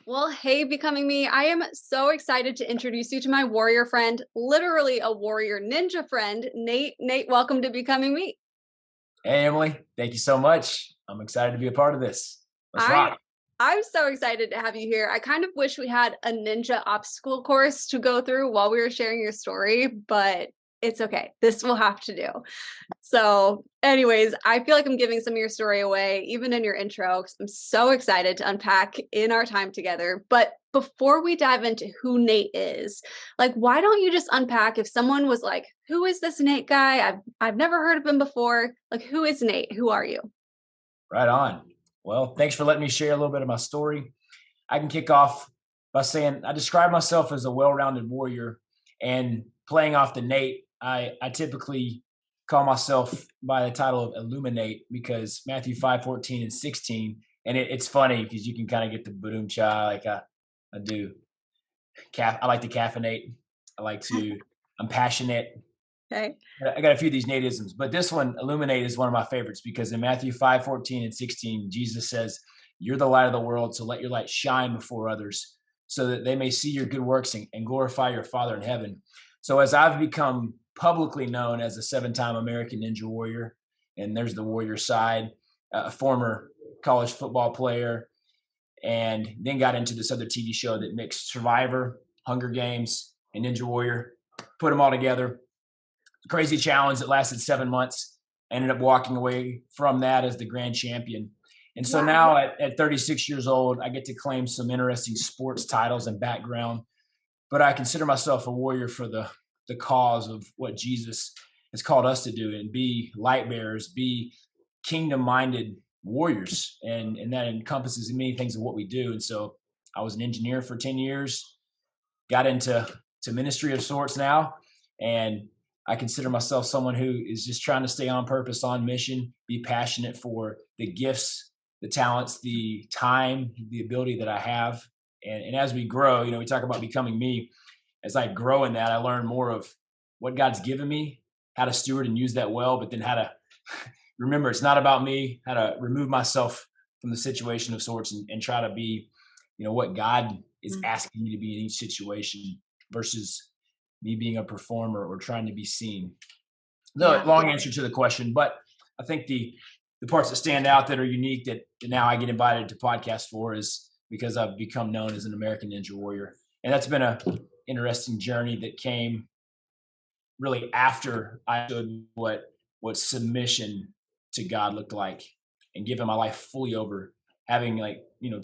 Well, hey, Becoming Me. I am so excited to introduce you to my warrior friend, literally a warrior ninja friend, Nate. Nate, welcome to Becoming Me. Hey, Emily, thank you so much. I'm excited to be a part of this. Let's I rock. I'm so excited to have you here. I kind of wish we had a ninja obstacle course to go through while we were sharing your story, but it's okay. This will have to do. So, anyways, I feel like I'm giving some of your story away, even in your intro. 'Cause I'm so excited to unpack in our time together. But before we dive into who Nate is, like, why don't you just unpack if someone was like, "Who is this Nate guy? I've never heard of him before." Like, who is Nate? Who are you? Right on. Well, thanks for letting me share a little bit of my story. I can kick off by saying I describe myself as a well-rounded warrior, and playing off the Nate, I typically call myself by the title of Illuminate because Matthew 5:14 and 16. And it's funny because you can kind of get the boom cha like I do. I like to caffeinate. I like to. I'm passionate. Okay. I got a few of these Nateisms, but this one, illuminate, is one of my favorites because in Matthew 5:14 and 16, Jesus says, "You're the light of the world, so let your light shine before others so that they may see your good works and glorify your Father in heaven." So as I've become publicly known as a 7-time American Ninja Warrior, and there's the warrior side, a former college football player, and then got into this other TV show that mixed Survivor, Hunger Games, and Ninja Warrior, put them all together. Crazy challenge that lasted 7 months. I ended up walking away from that as the grand champion. And so Wow. now at 36 years old, I get to claim some interesting sports titles and background, but I consider myself a warrior for the cause of what Jesus has called us to do and be light bearers, be kingdom minded warriors. And that encompasses many things of what we do. And so I was an engineer for 10 years, got into ministry of sorts now, and I consider myself someone who is just trying to stay on purpose, on mission, be passionate for the gifts, the talents, the time, the ability that I have. And as we grow, we talk about becoming me. As I grow in that, I learn more of what God's given me, how to steward and use that well, but then how to remember it's not about me, how to remove myself from the situation of sorts and try to be, what God is Mm. asking me to be in each situation versus me being a performer or trying to be seen. The Yeah. long answer to the question, but I think the parts that stand out that are unique that now I get invited to podcast for is because I've become known as an American Ninja Warrior, and that's been a interesting journey that came really after I understood what submission to God looked like and giving my life fully over, having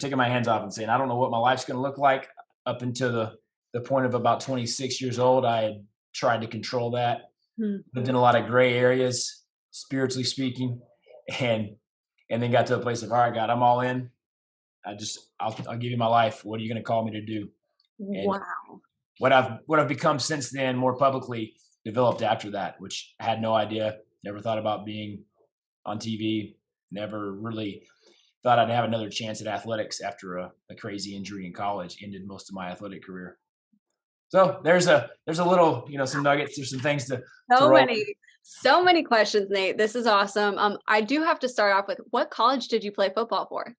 taking my hands off and saying I don't know what my life's going to look like. Up until the point of about 26 years old, I had tried to control that, Mm. lived in a lot of gray areas, spiritually speaking, and then got to a place of, all right, God, I'm all in. I'll give you my life. What are you going to call me to do? And Wow. what I've become since then, more publicly, developed after that, which I had no idea. Never thought about being on TV. Never really thought I'd have another chance at athletics after a crazy injury in college ended most of my athletic career. So there's a little, some nuggets. There's some things to So roll. many, so many questions, Nate. This is awesome. I do have to start off with, what college did you play football for?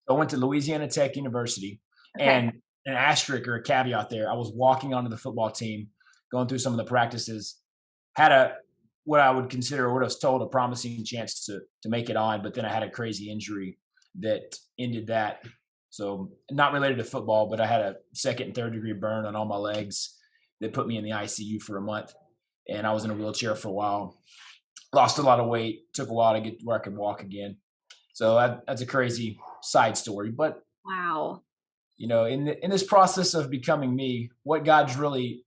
I went to Louisiana Tech University, Okay. and an asterisk or a caveat there. I was walking onto the football team, going through some of the practices, had a what I would consider, what I was told, a promising chance to make it on, but then I had a crazy injury that ended that. So not related to football, but I had a second and third degree burn on all my legs that put me in the ICU for a month, and I was in a wheelchair for a while. Lost a lot of weight. Took a while to get where I could walk again. So that's a crazy side story, but Wow. in this process of becoming me, what God's really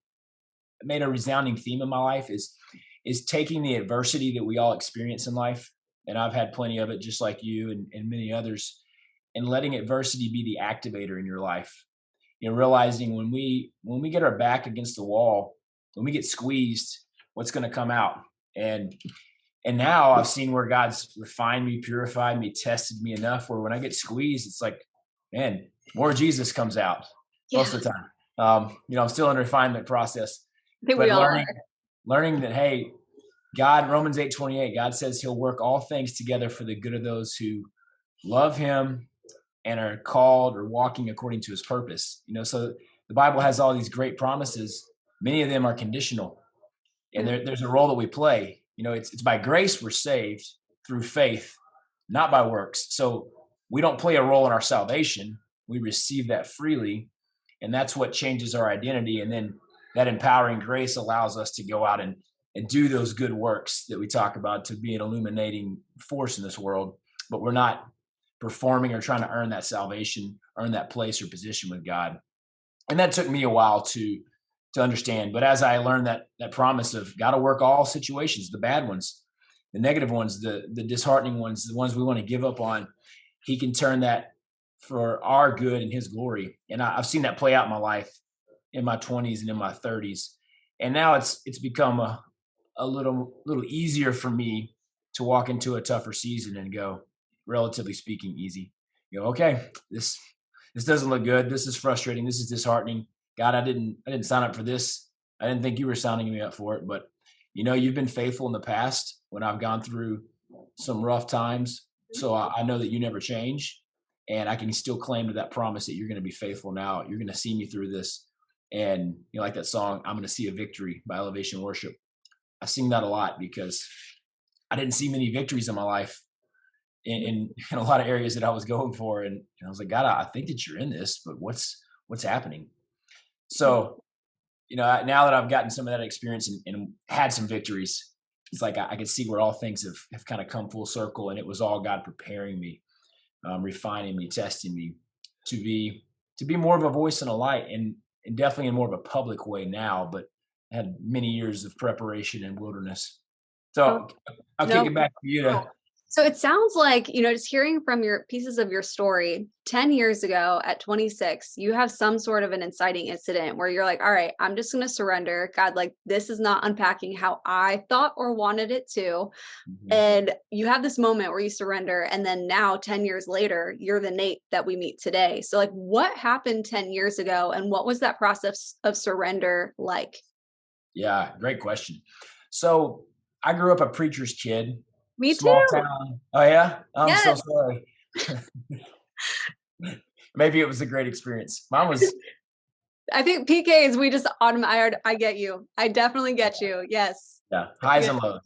made a resounding theme in my life is taking the adversity that we all experience in life, and I've had plenty of it, just like you and many others, and letting adversity be the activator in your life. Realizing when we get our back against the wall, when we get squeezed, what's going to come out, and now I've seen where God's refined me, purified me, tested me enough where when I get squeezed, it's like, man, more Jesus comes out Yeah, most of the time. I'm still in the refinement process, I think we but all learning that, hey, God, Romans 8:28, God says he'll work all things together for the good of those who love him, and are called or walking according to his purpose. So the Bible has all these great promises. Many of them are conditional, and there's a role that we play. It's by grace we're saved through faith, not by works. So we don't play a role in our salvation. We receive that freely, and that's what changes our identity. And then that empowering grace allows us to go out and do those good works that we talk about, to be an illuminating force in this world. But we're not performing or trying to earn that salvation, earn that place or position with God. And that took me a while to understand. But as I learned that promise of God to work all situations, the bad ones, the negative ones, the disheartening ones, the ones we want to give up on, he can turn that for our good and his glory. And I've seen that play out in my life, in my 20s and in my 30s. And now it's become a little easier for me to walk into a tougher season and go, relatively speaking, easy. Okay, this doesn't look good. This is frustrating. This is disheartening. God, I didn't sign up for this. I didn't think you were signing me up for it. But you've been faithful in the past when I've gone through some rough times. So I know that you never change, and I can still claim to that promise that you're going to be faithful now. You're going to see me through this. And like that song, I'm going to see a victory by Elevation Worship. I sing that a lot because I didn't see many victories in my life in a lot of areas that I was going for. And I was like, God, I think that you're in this, but what's happening? So, now that I've gotten some of that experience and had some victories, it's like I can see where all things have kind of come full circle, and it was all God preparing me, refining me, testing me to be more of a voice and a light, and definitely in more of a public way now, but I had many years of preparation and wilderness. So I'll kick it back to you to. So it sounds like, just hearing from your pieces of your story, 10 years ago at 26, you have some sort of an inciting incident where you're like, all right, I'm just going to surrender. God, like, this is not unpacking how I thought or wanted it to. Mm-hmm. And you have this moment where you surrender. And then now 10 years later, you're the Nate that we meet today. So like, what happened 10 years ago? And what was that process of surrender like? Yeah, great question. So I grew up a preacher's kid. Me Small too. Town. Oh yeah? I'm yes. so sorry. Maybe it was a great experience. Mine was. I think PKs, we just I get you. I definitely get you. Yes. Yeah. Highs and lows,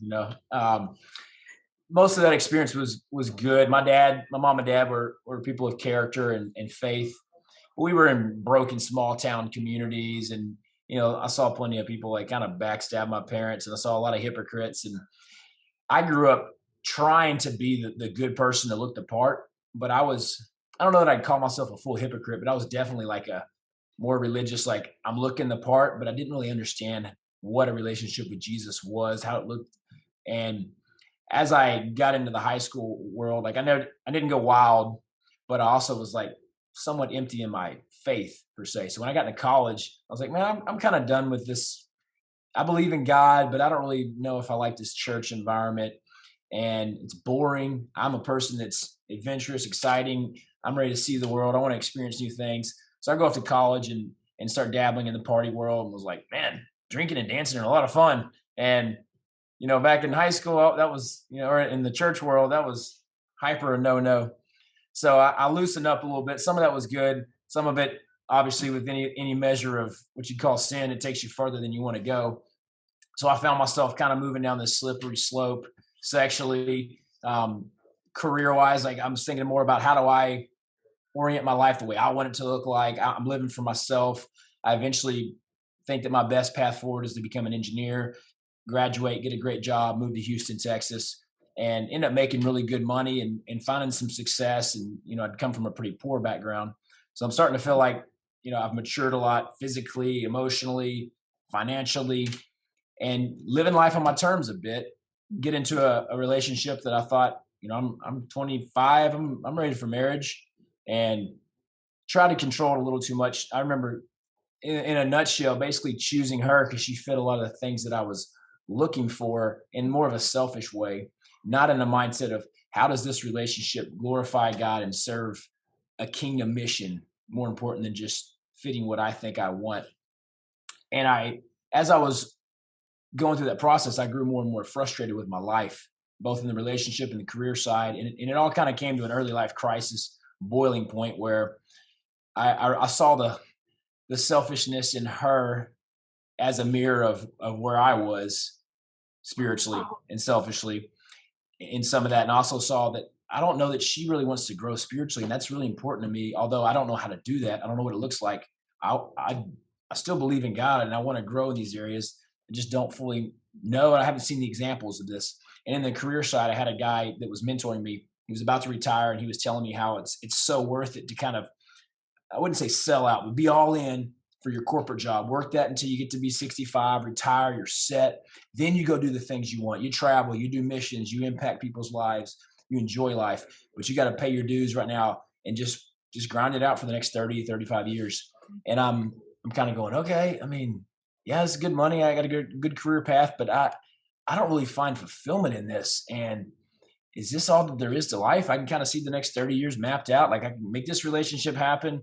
most of that experience was good. My mom and dad were people of character and faith. We were in broken small town communities, and I saw plenty of people like kind of backstab my parents, and I saw a lot of hypocrites. And I grew up trying to be the good person that looked the part, but I don't know that I'd call myself a full hypocrite, but I was definitely like a more religious, like I'm looking the part, but I didn't really understand what a relationship with Jesus was, how it looked. And as I got into the high school world, like I didn't go wild, but I also was like somewhat empty in my faith per se. So when I got into college, I was like, man, I'm kind of done with this. I believe in God, but I don't really know if I like this church environment, and it's boring. I'm a person that's adventurous, exciting. I'm ready to see the world. I want to experience new things. So I go off to college and start dabbling in the party world, and was like, man, drinking and dancing are a lot of fun. And, back in high school, that was, or in the church world, that was hyper and no. So I loosened up a little bit. Some of that was good. Some of it, obviously, with any measure of what you call sin, it takes you further than you want to go. So I found myself kind of moving down this slippery slope sexually, career-wise. Like I'm thinking more about how do I orient my life the way I want it to look like. I'm living for myself. I eventually think that my best path forward is to become an engineer, graduate, get a great job, move to Houston, Texas, and end up making really good money and finding some success. And, I'd come from a pretty poor background. So I'm starting to feel like, I've matured a lot physically, emotionally, financially, and living life on my terms a bit, get into a relationship that I thought, I'm 25, I'm ready for marriage, and try to control it a little too much. I remember in a nutshell, basically choosing her because she fit a lot of the things that I was looking for in more of a selfish way, not in a mindset of how does this relationship glorify God and serve a kingdom mission more important than just fitting what I think I want. And as I was going through that process, I grew more and more frustrated with my life, both in the relationship and the career side. And it all kind of came to an early life crisis boiling point where I saw the selfishness in her as a mirror of where I was spiritually and selfishly in some of that. And also saw that I don't know that she really wants to grow spiritually. And that's really important to me. Although I don't know how to do that. I don't know what it looks like. I, I, I still believe in God and I want to grow in these areas. I just don't fully know. And I haven't seen the examples of this. And in the career side, I had a guy that was mentoring me. He was about to retire and he was telling me how it's so worth it to kind of, I wouldn't say sell out, but be all in for your corporate job. Work that until you get to be 65, retire, you're set. Then you go do the things you want. You travel, you do missions, you impact people's lives, you enjoy life, but you got to pay your dues right now and just grind it out for the next 30, 35 years. And I'm kind of going, okay, I mean, yeah, it's good money. I got a good career path, but I don't really find fulfillment in this. And is this all that there is to life? I can kind of see the next 30 years mapped out. Like I can make this relationship happen.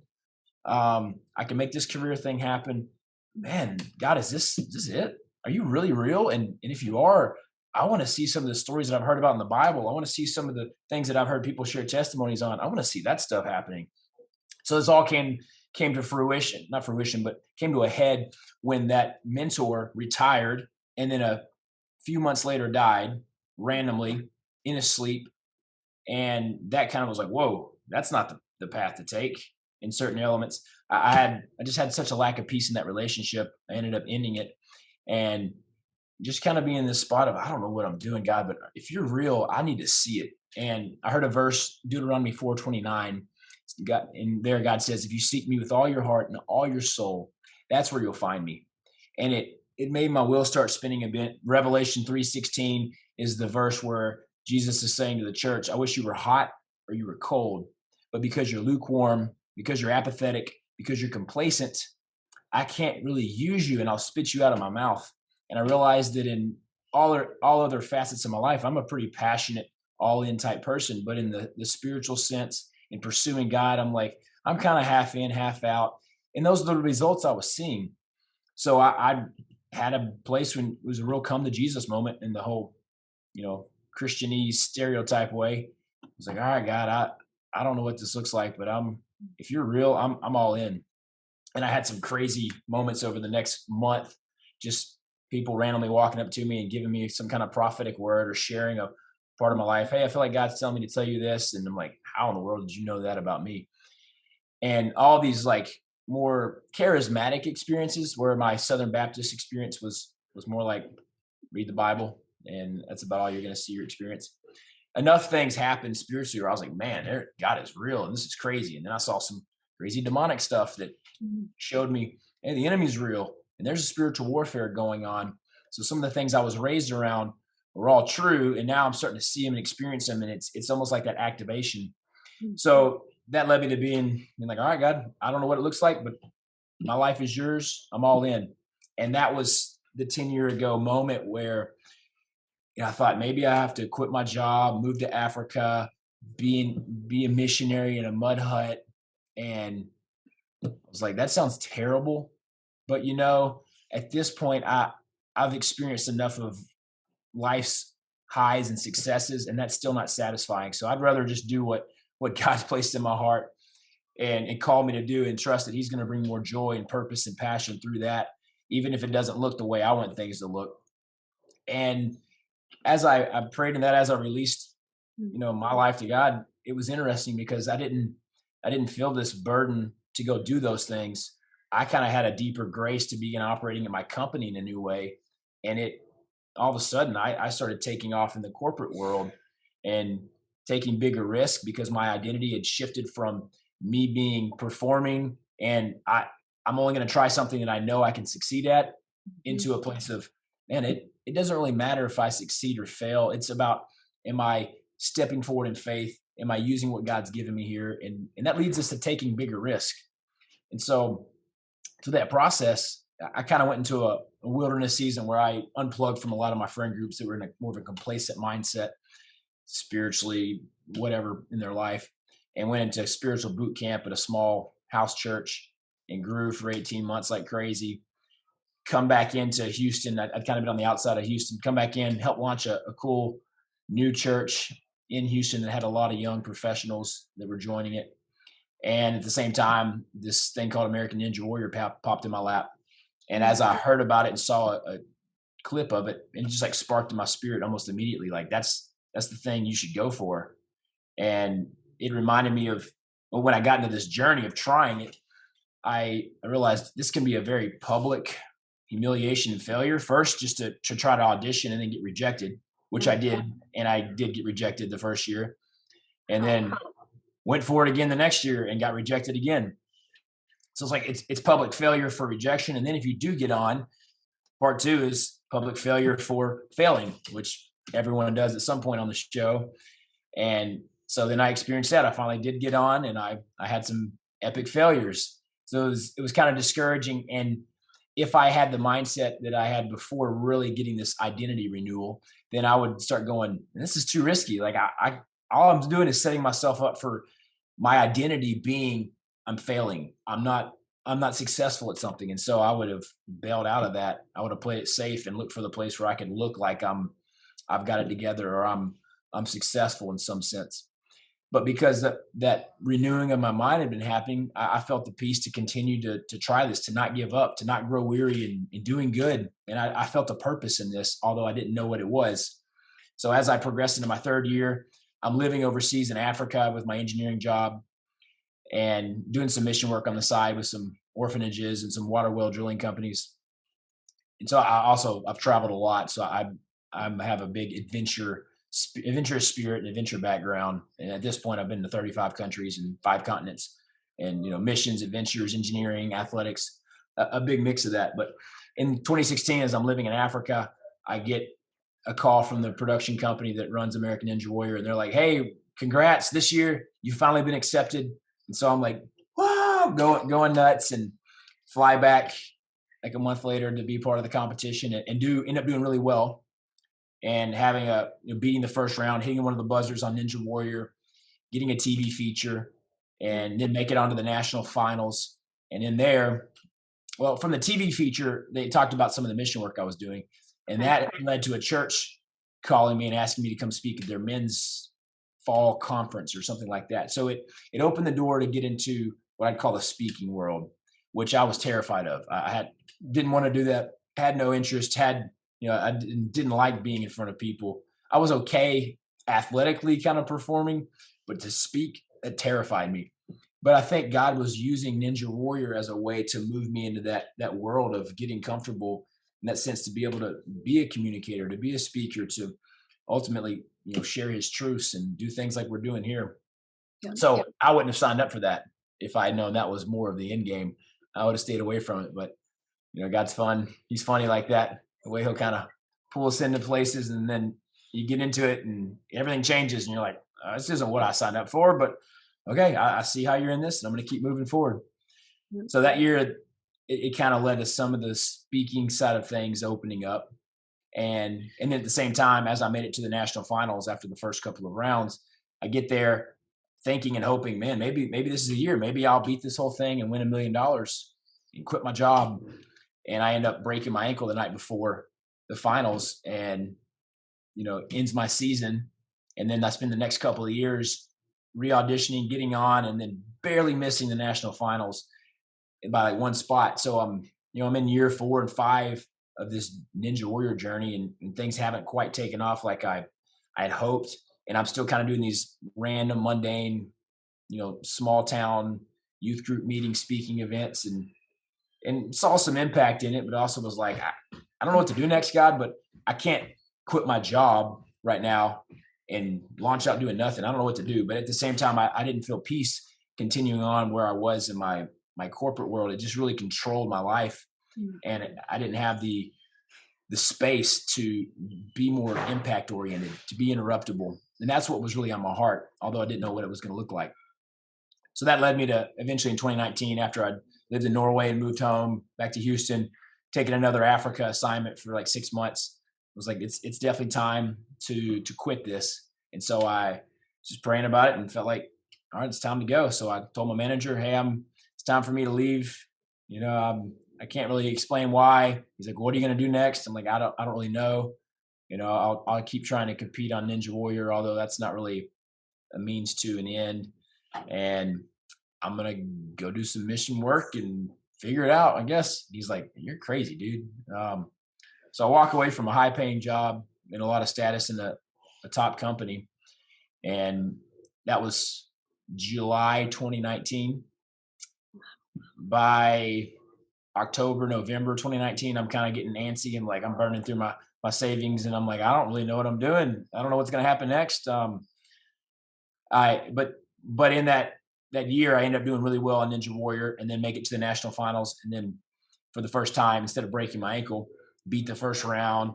I can make this career thing happen. Man, God, is this it? Are you really real? And if you are, I want to see some of the stories that I've heard about in the Bible. I want to see some of the things that I've heard people share testimonies on. I want to see that stuff happening. So this all came to fruition, not fruition, but came to a head when that mentor retired and then a few months later died randomly in his sleep. And that kind of was like, whoa, that's not the path to take in certain elements. I just had such a lack of peace in that relationship. I ended up ending it and just kind of being in this spot of, I don't know what I'm doing, God, but if you're real, I need to see it. And I heard a verse, Deuteronomy 4:29. God, and there God says, if you seek me with all your heart and all your soul, that's where you'll find me. And it made my wheels start spinning a bit. Revelation 3:16 is the verse where Jesus is saying to the church, I wish you were hot or you were cold, but because you're lukewarm, because you're apathetic, because you're complacent, I can't really use you and I'll spit you out of my mouth. And I realized that in all other facets of my life, I'm a pretty passionate, all in type person, but in the spiritual sense, in pursuing God, I'm kind of half in, half out. And those are the results I was seeing. So I had a place when it was a real come to Jesus moment in the whole, Christianese stereotype way. I was like, all right, God, I don't know what this looks like, but if you're real, I'm all in. And I had some crazy moments over the next month, just people randomly walking up to me and giving me some kind of prophetic word or sharing a part of my life. Hey, I feel like God's telling me to tell you this. And I'm like, how in the world did you know that about me? And all these like more charismatic experiences where my Southern Baptist experience was more like read the Bible and that's about all you're going to see your experience. Enough things happened spiritually where I was like, man, God is real and this is crazy. And then I saw some crazy demonic stuff that showed me, hey, the enemy's real and there's a spiritual warfare going on. So some of the things I was raised around were all true. And now I'm starting to see them and experience them. And it's almost like that activation. So that led me to being like, all right, God, I don't know what it looks like, but my life is yours. I'm all in. And that was the 10-year ago moment where I thought maybe I have to quit my job, move to Africa, be a missionary in a mud hut. And I was like, that sounds terrible. But at this point, I've experienced enough of life's highs and successes, and that's still not satisfying. So I'd rather just do what God's placed in my heart and called me to do and trust that he's going to bring more joy and purpose and passion through that, even if it doesn't look the way I want things to look. And as I prayed in that, as I released, my life to God, it was interesting because I didn't feel this burden to go do those things. I kind of had a deeper grace to begin operating in my company in a new way. And all of a sudden I started taking off in the corporate world and taking bigger risk because my identity had shifted from me being performing and I'm only going to try something that I know I can succeed at into a place of, man, it doesn't really matter if I succeed or fail. It's about, am I stepping forward in faith? Am I using what God's given me here? And that leads us to taking bigger risk. And so through that process, I kind of went into a wilderness season where I unplugged from a lot of my friend groups that were in more of a complacent mindset, spiritually, whatever in their life, and went into spiritual boot camp at a small house church and grew for 18 months like crazy. Come back into Houston. I'd kind of been on the outside of Houston, come back in, help launch a cool new church in Houston that had a lot of young professionals that were joining it. And at the same time, this thing called American Ninja Warrior popped in my lap. And as I heard about it and saw a clip of it, it just like sparked in my spirit almost immediately. Like that's the thing you should go for. And it reminded me of, well, when I got into this journey of trying it, I realized this can be a very public humiliation and failure. First, just to try to audition and then get rejected, which I did. And I did get rejected the first year. And then went for it again the next year and got rejected again. So it's like it's public failure for rejection. And then if you do get on, part two is public failure for failing, which everyone does at some point on the show. And so then I experienced that. I finally did get on, and I had some epic failures. So it was kind of discouraging. And if I had the mindset that I had before really getting this identity renewal, then I would start going, this is too risky. Like I all I'm doing is setting myself up for my identity being I'm failing. I'm not successful at something. And so I would have bailed out of that. I would have played it safe and looked for the place where I could look like I've got it together, or I'm successful in some sense. But because that renewing of my mind had been happening, I felt the peace to continue to try this, to not give up, to not grow weary in doing good. And I felt a purpose in this, although I didn't know what it was. So as I progressed into my third year, I'm living overseas in Africa with my engineering job and doing some mission work on the side with some orphanages and some water well drilling companies. And so I've traveled a lot. So I have a big adventurous spirit and adventure background. And at this point, I've been to 35 countries and 5 continents, and missions, adventures, engineering, athletics, a big mix of that. But in 2016, as I'm living in Africa, I get a call from the production company that runs American Ninja Warrior, and they're like, "Hey, congrats! This year you've finally been accepted." And so I'm like, "Wow!" going nuts, and fly back like a month later to be part of the competition, and end up doing really well, and having beating the first round, hitting one of the buzzers on Ninja Warrior, getting a TV feature, and then make it onto the national finals. And in there, well, from the TV feature, they talked about some of the mission work I was doing, and that led to a church calling me and asking me to come speak at their men's fall conference or something like that. So it opened the door to get into what I'd call the speaking world, which I was terrified of. I didn't want to do that, had no interest, I didn't like being in front of people. I was okay athletically kind of performing, but to speak, it terrified me. But I think God was using Ninja Warrior as a way to move me into that world of getting comfortable in that sense, to be able to be a communicator, to be a speaker, to ultimately, share his truths and do things like we're doing here. So I wouldn't have signed up for that if I had known that was more of the end game. I would have stayed away from it. But God's fun. He's funny like that. The way he'll kind of pull us into places, and then you get into it and everything changes, and you're like, this isn't what I signed up for, but okay, I see how you're in this, and I'm going to keep moving forward. So that year, it kind of led to some of the speaking side of things opening up. And then at the same time, as I made it to the national finals after the first couple of rounds, I get there thinking and hoping, man, maybe this is a year. Maybe I'll beat this whole thing and win $1 million and quit my job. And I end up breaking my ankle the night before the finals, and ends my season. And then I spend the next couple of years re-auditioning, getting on, and then barely missing the national finals by like one spot. So I'm in year 4 and 5 of this Ninja Warrior journey, and things haven't quite taken off like I had hoped. And I'm still kind of doing these random, mundane, small town youth group meeting, speaking events, and saw some impact in it, but also was like, I don't know what to do next, God, but I can't quit my job right now and launch out doing nothing. I don't know what to do. But at the same time, I didn't feel peace continuing on where I was in my corporate world. It just really controlled my life. And I didn't have the space to be more impact oriented, to be interruptible. And that's what was really on my heart, although I didn't know what it was going to look like. So that led me to eventually in 2019, after I lived in Norway and moved home back to Houston, taking another Africa assignment for like 6 months. I was like, it's definitely time to quit this. And so I was just praying about it and felt like, all right, it's time to go. So I told my manager, hey, it's time for me to leave. I can't really explain why. He's like, what are you going to do next? I'm like, I don't really know. I'll keep trying to compete on Ninja Warrior, although that's not really a means to an end. And I'm going to go do some mission work and figure it out, I guess. He's like, you're crazy, dude. So I walk away from a high paying job and a lot of status in a top company. And that was July 2019. By October, November 2019, I'm kind of getting antsy and like I'm burning through my savings, and I'm like, I don't really know what I'm doing. I don't know what's going to happen next. But in that year, I ended up doing really well on Ninja Warrior, and then make it to the national finals, and then for the first time, instead of breaking my ankle, beat the first round,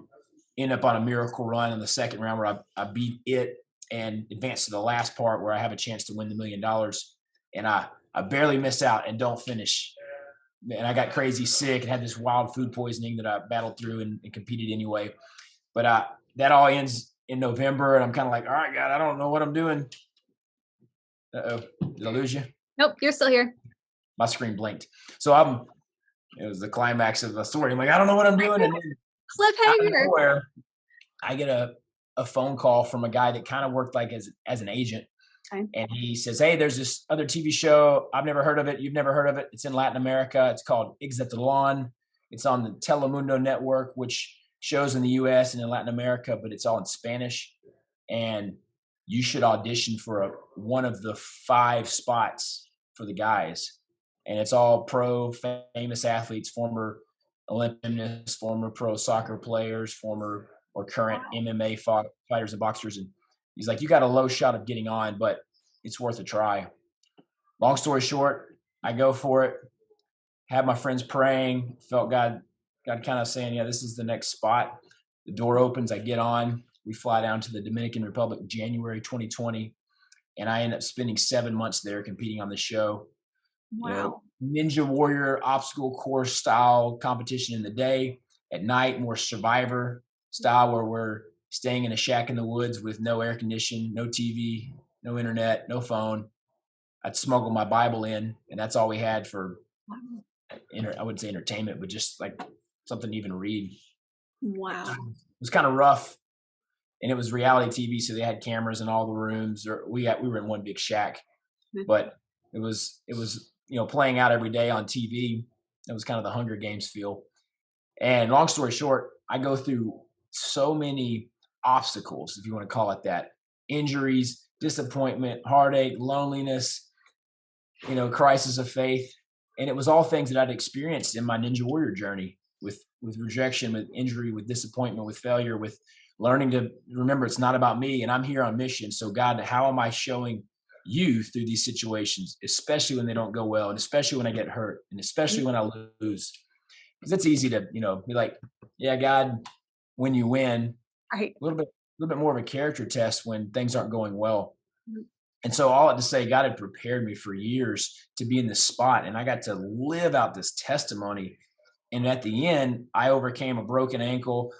end up on a miracle run in the second round where I beat it and advance to the last part where I have a chance to win the $1 million. And I barely miss out and don't finish. And I got crazy sick and had this wild food poisoning that I battled through and competed anyway. But that all ends in November, and I'm kind of like, all right, God, I don't know what I'm doing. Uh-oh, did I lose you? Nope, you're still here. My screen blinked. So it was the climax of the story. I'm like, I don't know what I'm doing. And then out of Cliffhanger. nowhere, I get a phone call from a guy that kind of worked like as an agent. Okay. And he says, hey, there's this other TV show. I've never heard of it. You've never heard of it. It's in Latin America. It's called Expat. It's on the Telemundo network, which shows in the US and in Latin America, but it's all in Spanish. And you should audition for one of the 5 spots for the guys. And it's all pro famous athletes, former Olympic gymnasts, former pro soccer players, former or current MMA fighters and boxers. And he's like, you got a low shot of getting on, but it's worth a try. Long story short, I go for it. Had my friends praying, felt God kind of saying, yeah, this is the next spot. The door opens, I get on. We fly down to the Dominican Republic, January 2020. And I end up spending 7 months there competing on the show. Wow. Ninja Warrior obstacle course style competition in the day. At night, more survivor style, where we're staying in a shack in the woods with no air conditioning, no TV, no internet, no phone. I'd smuggle my Bible in, and that's all we had for, I wouldn't say entertainment, but just like something to even read. Wow. It was kind of rough, and it was reality TV, so they had cameras in all the rooms. Or we were in one big shack, but it was playing out every day on TV. It was kind of the Hunger Games feel. And long story short, I go through so many obstacles, if you want to call it that: injuries, disappointment, heartache, loneliness, crisis of faith. And it was all things that I'd experienced in my Ninja Warrior journey, with rejection, with injury, with disappointment, with failure, with learning to remember it's not about me and I'm here on mission. So God, how am I showing you through these situations, especially when they don't go well, and especially when I get hurt, and especially when I lose? Because it's easy to, be like, yeah, God, when you win, Right. a little bit more of a character test when things aren't going well. And so all I had to say, God had prepared me for years to be in this spot, and I got to live out this testimony. And at the end, I overcame a broken ankle,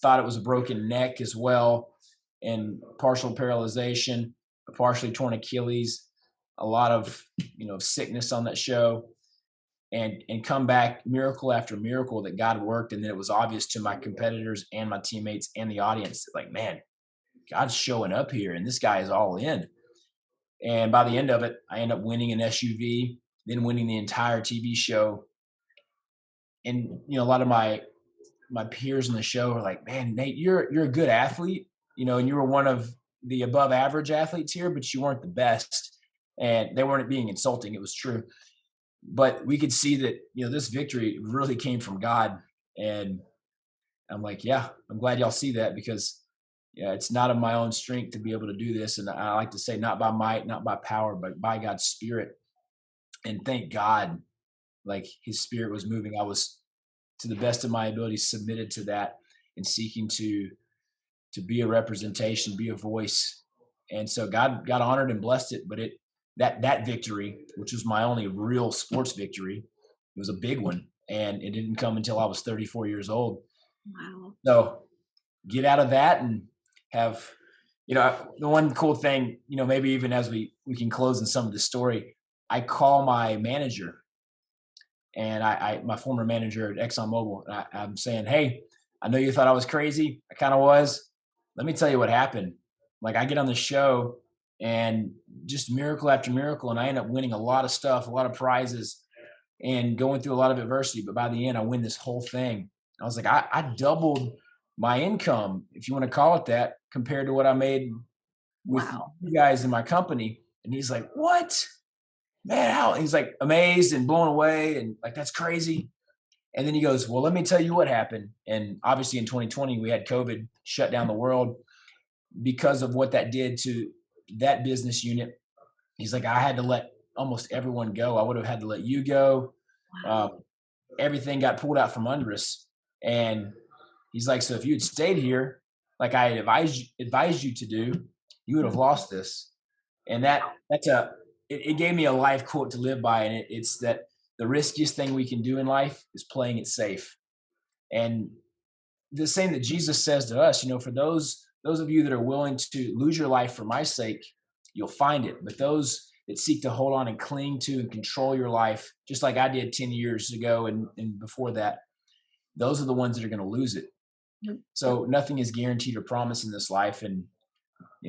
thought it was a broken neck as well, and partial paralyzation, a partially torn Achilles, a lot of, sickness on that show, and come back miracle after miracle that God worked. And then it was obvious to my competitors and my teammates and the audience that, like, man, God's showing up here, and this guy is all in. And by the end of it, I end up winning an SUV, then winning the entire TV show. And a lot of my peers on the show are like, man, Nate, you're a good athlete, and you were one of the above average athletes here, but you weren't the best. And they weren't being insulting. It was true. But we could see that, this victory really came from God. And I'm like, yeah, I'm glad y'all see that, because it's not of my own strength to be able to do this. And I like to say, not by might, not by power, but by God's Spirit. And thank God, like, his Spirit was moving. I was, to the best of my ability, submitted to that and seeking to be a representation, be a voice. And so God honored and blessed it. But that victory, which was my only real sports victory, it was a big one. And it didn't come until I was 34 years old. Wow. So get out of that and have, the one cool thing, maybe even as we can close in some of the story, I call my manager, and my former manager at ExxonMobil, and I'm saying, hey, I know you thought I was crazy. I kind of was. Let me tell you what happened. Like, I get on the show, and just miracle after miracle. And I end up winning a lot of stuff, a lot of prizes, and going through a lot of adversity. But by the end, I win this whole thing. I was like, I doubled my income, if you want to call it that, compared to what I made with Wow. you guys in my company. And he's like, what? Man, how? He's like amazed and blown away. And like, that's crazy. And then he goes, well, let me tell you what happened. And obviously in 2020, we had COVID shut down the world because of what that did to that business unit. He's like, I had to let almost everyone go. I would have had to let you go. Wow. Everything got pulled out from under us. And he's like, so if you had stayed here, like I had advised you to do, you would have lost this. And it gave me a life quote to live by. And it's that the riskiest thing we can do in life is playing it safe. And the same that Jesus says to us, for those of you that are willing to lose your life for my sake, you'll find it. But those that seek to hold on and cling to and control your life, just like I did 10 years ago and before that, those are the ones that are going to lose it. So nothing is guaranteed or promised in this life. And,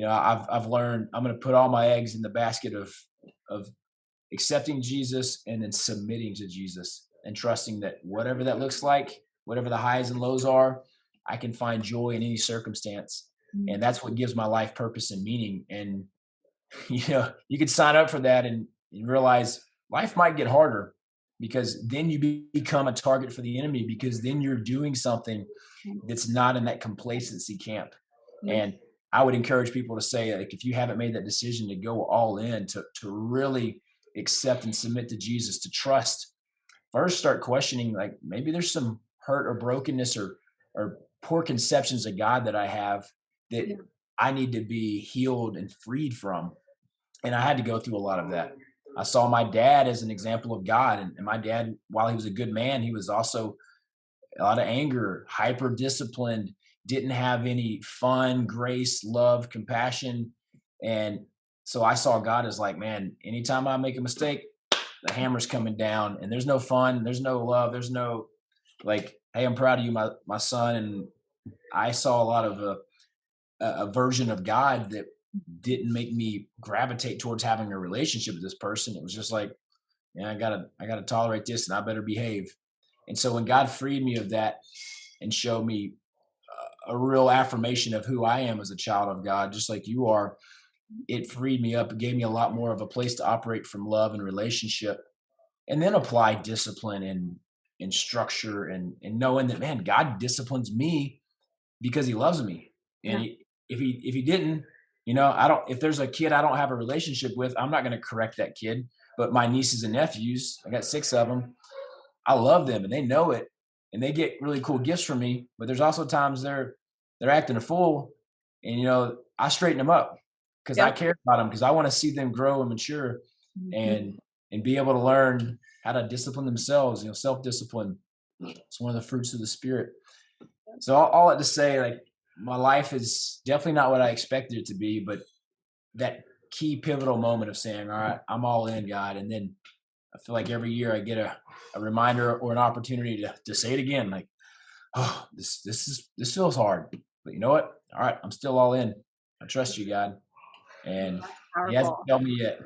I've learned I'm going to put all my eggs in the basket of accepting Jesus and then submitting to Jesus and trusting that whatever that looks like, whatever the highs and lows are, I can find joy in any circumstance. And that's what gives my life purpose and meaning. And, you could sign up for that and realize life might get harder, because then you become a target for the enemy, because then you're doing something that's not in that complacency camp. And I would encourage people to say, like, if you haven't made that decision to go all in, to really accept and submit to Jesus, to trust, first start questioning, like, maybe there's some hurt or brokenness or poor conceptions of God that I have that I need to be healed and freed from. And I had to go through a lot of that. I saw my dad as an example of God. And my dad, while he was a good man, he was also a lot of anger, hyper disciplined, didn't have any fun, grace, love, compassion. And so I saw God as like, man, anytime I make a mistake, the hammer's coming down, and there's no fun, there's no love, there's no like, hey, I'm proud of you, my son. And I saw a lot of a version of God that didn't make me gravitate towards having a relationship with this person. It was just like, I gotta tolerate this, and I better behave. And so when God freed me of that and showed me a real affirmation of who I am as a child of God, just like you are, it freed me up. It gave me a lot more of a place to operate from love and relationship, and then apply discipline and structure and knowing that, man, God disciplines me because he loves me. And if he didn't, if there's a kid I don't have a relationship with, I'm not going to correct that kid. But my nieces and nephews, I got 6 of them. I love them and they know it, and they get really cool gifts from me. But there's also times they're acting a fool, and I straighten them up because I care about them, because I want to see them grow and mature and be able to learn how to discipline themselves. Self-discipline. It's one of the fruits of the spirit. So all that to say, like, my life is definitely not what I expected it to be, but that key pivotal moment of saying, all right, I'm all in, God. And then I feel like every year I get a reminder or an opportunity to say it again. Like, oh, this feels hard, but you know what? All right, I'm still all in. I trust you, God. And he hasn't failed me yet.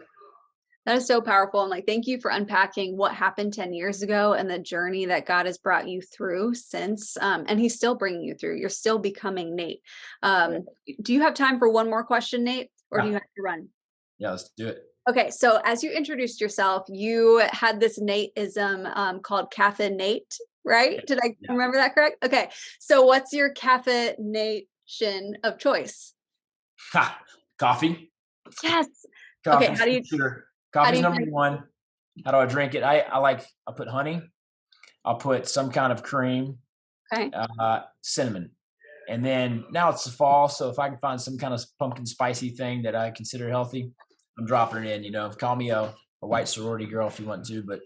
That is so powerful. And thank you for unpacking what happened 10 years ago and the journey that God has brought you through since, and he's still bringing you through. You're still becoming Nate. Do you have time for one more question, Nate, or do you have to run? Yeah, let's do it. Okay. So as you introduced yourself, you had this Nateism called caffeinate, right? Did I remember that correct? Okay. So what's your caffeination of choice? Coffee. Yes. Coffee. Okay. How do you? Coffee's number one. How do I drink it? I put honey. I'll put some kind of cream. Okay. Cinnamon. And then now it's the fall, so if I can find some kind of pumpkin spicy thing that I consider healthy, I'm dropping it in. Call me a white sorority girl if you want to, but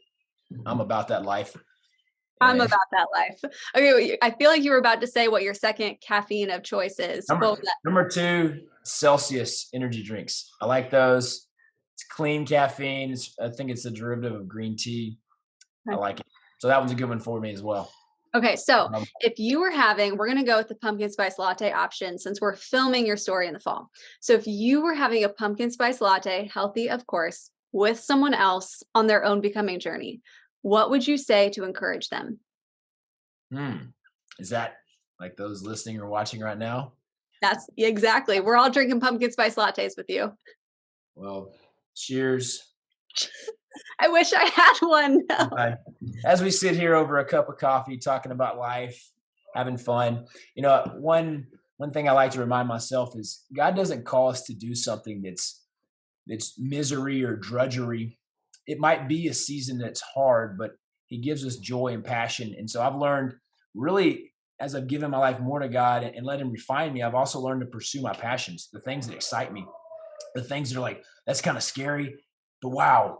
I'm about that life. I'm about that life. Okay, I feel like you were about to say what your second caffeine of choice is. Number 2, Celsius energy drinks. I like those. It's clean caffeine. I think it's a derivative of green tea. I like it. So that one's a good one for me as well. Okay, so Um, if you were we're going to go with the pumpkin spice latte option since we're filming your story in the fall. So if you were having a pumpkin spice latte, healthy, of course, with someone else on their own becoming journey, what would you say to encourage them? hmm, is that like those listening or watching right now? That's exactly. We're all drinking pumpkin spice lattes with you. Well, cheers. I wish I had one. Bye. As we sit here over a cup of coffee, talking about life, having fun, one thing I like to remind myself is God doesn't call us to do something that's misery or drudgery. It might be a season that's hard, but He gives us joy and passion. And so I've learned really as I've given my life more to God and let Him refine me, I've also learned to pursue my passions, the things that excite me, the things that are like, that's kind of scary, but wow,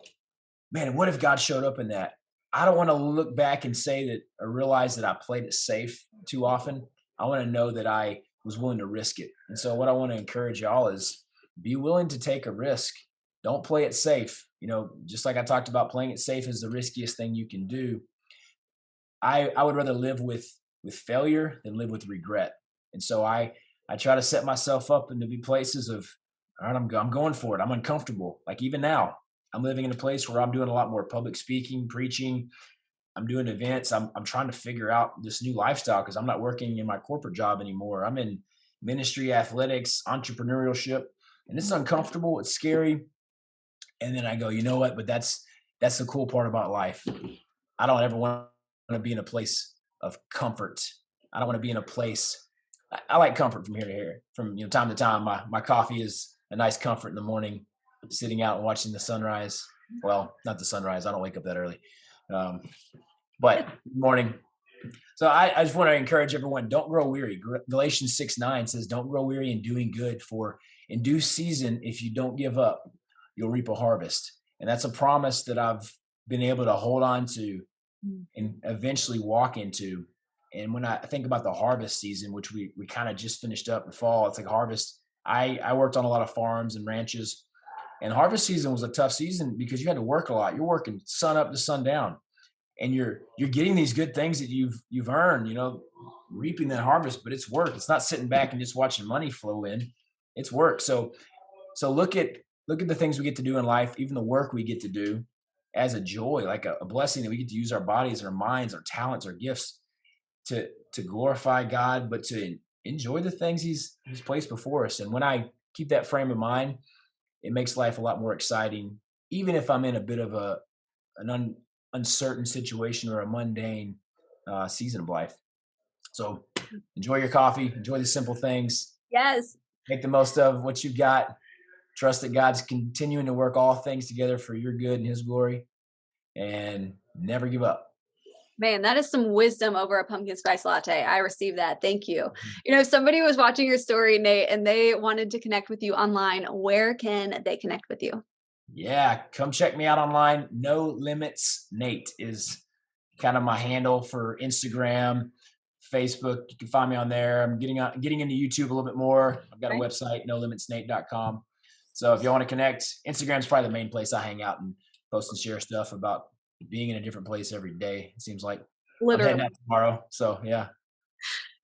man, what if God showed up in that? I don't want to look back and say that or realize that I played it safe too often. I want to know that I was willing to risk it. And so, what I want to encourage y'all is be willing to take a risk. Don't play it safe. Just like I talked about, playing it safe is the riskiest thing you can do. I would rather live with failure than live with regret. And so I try to set myself up into be places of, all right, I'm going for it. I'm uncomfortable. Like even now, I'm living in a place where I'm doing a lot more public speaking, preaching. I'm doing events. I'm trying to figure out this new lifestyle because I'm not working in my corporate job anymore. I'm in ministry, athletics, entrepreneurship, and it's uncomfortable. It's scary. And then I go, you know what? But that's the cool part about life. I don't ever want to be in a place of comfort. I don't want to be in a place. I like comfort from here to here. From time to time, my coffee is a nice comfort in the morning, sitting out and watching the sunrise. Well, not the sunrise. I don't wake up that early, but morning. So I just want to encourage everyone: don't grow weary. Galatians 6:9 says, "Don't grow weary in doing good, for in due season, if you don't give up, you'll reap a harvest." And that's a promise that I've been able to hold on to and eventually walk into. And when I think about the harvest season, which we kind of just finished up in fall, it's like harvest. I worked on a lot of farms and ranches, and harvest season was a tough season because you had to work a lot. You're working sun up to sundown, and you're getting these good things that you've earned, reaping that harvest, but it's work. It's not sitting back and just watching money flow in. It's work. So look at the things we get to do in life, even the work we get to do as a joy, like a blessing that we get to use our bodies, our minds, our talents, our gifts to glorify God, but to enjoy the things He's placed before us. And when I keep that frame of mind, it makes life a lot more exciting, even if I'm in a bit of an uncertain situation or a mundane season of life. So enjoy your coffee, enjoy the simple things, Yes. make the most of what you've got. Trust that God's continuing to work all things together for your good and His glory, and never give up. Man, that is some wisdom over a pumpkin spice latte. I received that. Thank you. If somebody was watching your story, Nate, and they wanted to connect with you online, where can they connect with you? Yeah, come check me out online. No Limits Nate is kind of my handle for Instagram, Facebook. You can find me on there. I'm getting into YouTube a little bit more. I've got a Right. website, nolimitsnate.com. So if you want to connect, Instagram's probably the main place I hang out and post and share stuff about being in a different place every day. It seems like I'm heading Literally. out tomorrow. So yeah.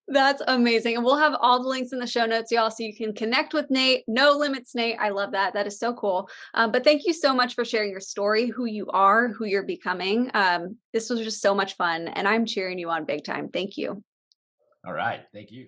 That's amazing. And we'll have all the links in the show notes, y'all, so you can connect with Nate. No Limits, Nate. I love that. That is so cool. But thank you so much for sharing your story, who you are, who you're becoming. This was just so much fun, and I'm cheering you on big time. Thank you. All right. Thank you.